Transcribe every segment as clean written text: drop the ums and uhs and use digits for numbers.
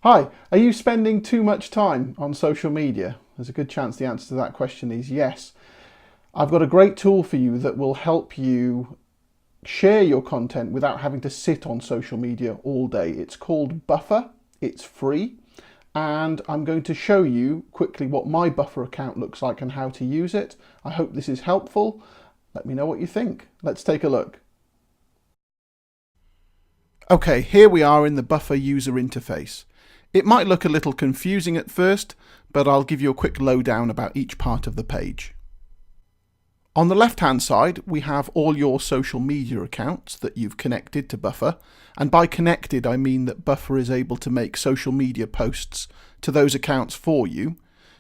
Hi, are you spending too much time on social media? There's a good chance the answer to that question is yes. I've got a great tool for you that will help you share your content without having to sit on social media all day. It's called Buffer. It's free. And I'm going to show you quickly what my Buffer account looks like and how to use it. I hope this is helpful. Let me know what you think. Let's take a look. Okay, here we are in the Buffer user interface. It might look a little confusing at first, but I'll give you a quick lowdown about each part of the page. On the left-hand side, we have all your social media accounts that you've connected to Buffer. And by connected, I mean that Buffer is able to make social media posts to those accounts for you.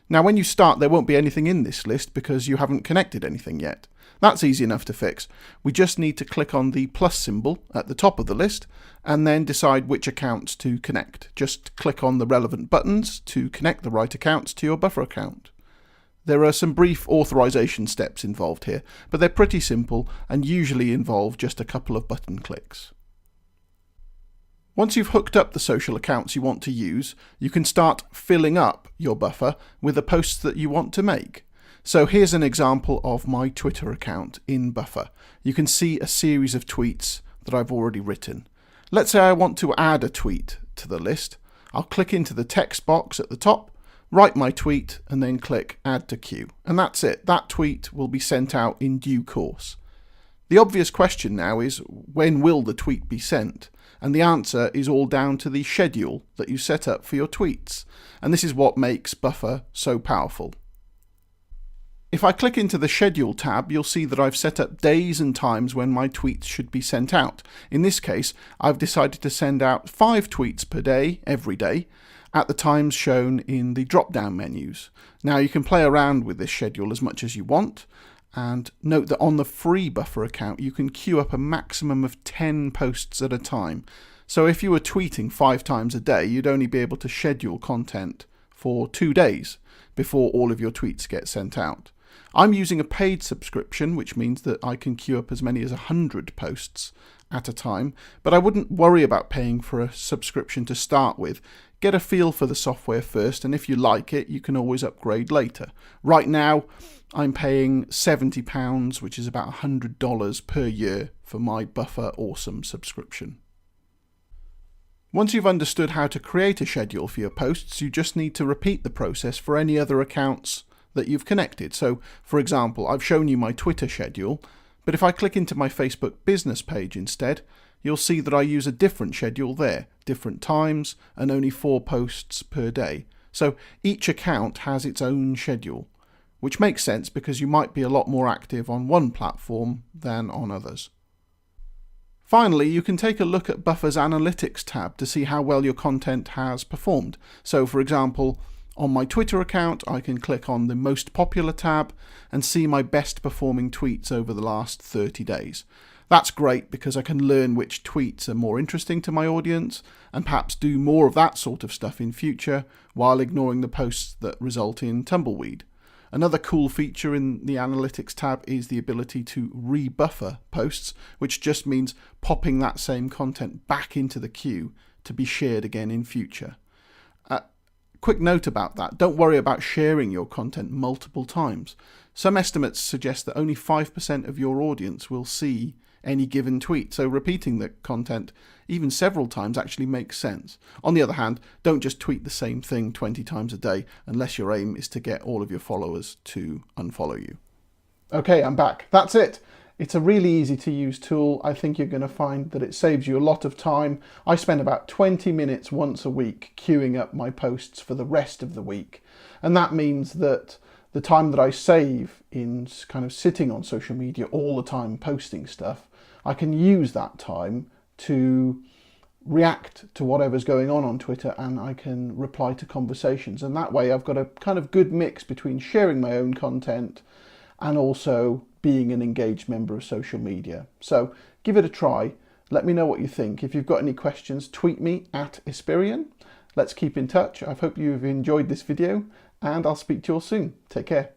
Now, when you start, there won't be anything in this list because you haven't connected anything yet. That's easy enough to fix. We just need to click on the plus symbol at the top of the list and then decide which accounts to connect. Just click on the relevant buttons to connect the right accounts to your Buffer account. There are some brief authorization steps involved here, but they're pretty simple and usually involve just a couple of button clicks. Once you've hooked up the social accounts you want to use, you can start filling up your Buffer with the posts that you want to make. So here's an example of my Twitter account in Buffer. You can see a series of tweets that I've already written. Let's say I want to add a tweet to the list. I'll click into the text box at the top, write my tweet, and then click Add to Queue. And that's it. That tweet will be sent out in due course. The obvious question now is, when will the tweet be sent? And the answer is all down to the schedule that you set up for your tweets. And this is what makes Buffer so powerful. If I click into the Schedule tab, you'll see that I've set up days and times when my tweets should be sent out. In this case, I've decided to send out 5 tweets per day, every day, at the times shown in the drop-down menus. Now, you can play around with this schedule as much as you want, and note that on the free Buffer account, you can queue up a maximum of 10 posts at a time. So if you were tweeting 5 times a day, you'd only be able to schedule content for 2 days before all of your tweets get sent out. I'm using a paid subscription, which means that I can queue up as many as 100 posts at a time, but I wouldn't worry about paying for a subscription to start with. Get a feel for the software first, and if you like it, you can always upgrade later. Right now, I'm paying £70, which is about $100 per year for my Buffer Awesome subscription. Once you've understood how to create a schedule for your posts, you just need to repeat the process for any other accounts that you've connected. So, for example, I've shown you my Twitter schedule, but if I click into my Facebook business page instead, you'll see that I use a different schedule there, different times, and only 4 posts per day. So each account has its own schedule, which makes sense because you might be a lot more active on one platform than on others. Finally, you can take a look at Buffer's Analytics tab to see how well your content has performed. So, for example, on my Twitter account, I can click on the Most Popular tab and see my best performing tweets over the last 30 days. That's great because I can learn which tweets are more interesting to my audience and perhaps do more of that sort of stuff in future while ignoring the posts that result in tumbleweed. Another cool feature in the Analytics tab is the ability to rebuffer posts, which just means popping that same content back into the queue to be shared again in future. Quick note about that, don't worry about sharing your content multiple times. Some estimates suggest that only 5% of your audience will see any given tweet, so repeating the content even several times actually makes sense. On the other hand, don't just tweet the same thing 20 times a day unless your aim is to get all of your followers to unfollow you. Okay, I'm back. That's it. It's a really easy to use tool. I think you're going to find that it saves you a lot of time. I spend about 20 minutes once a week queuing up my posts for the rest of the week. And that means that the time that I save in kind of sitting on social media all the time posting stuff, I can use that time to react to whatever's going on Twitter, and I can reply to conversations. And that way I've got a kind of good mix between sharing my own content and also being an engaged member of social media. So give it a try. Let me know what you think. If you've got any questions, tweet me at Esperian. Let's keep in touch. I hope you've enjoyed this video, and I'll speak to you all soon. Take care.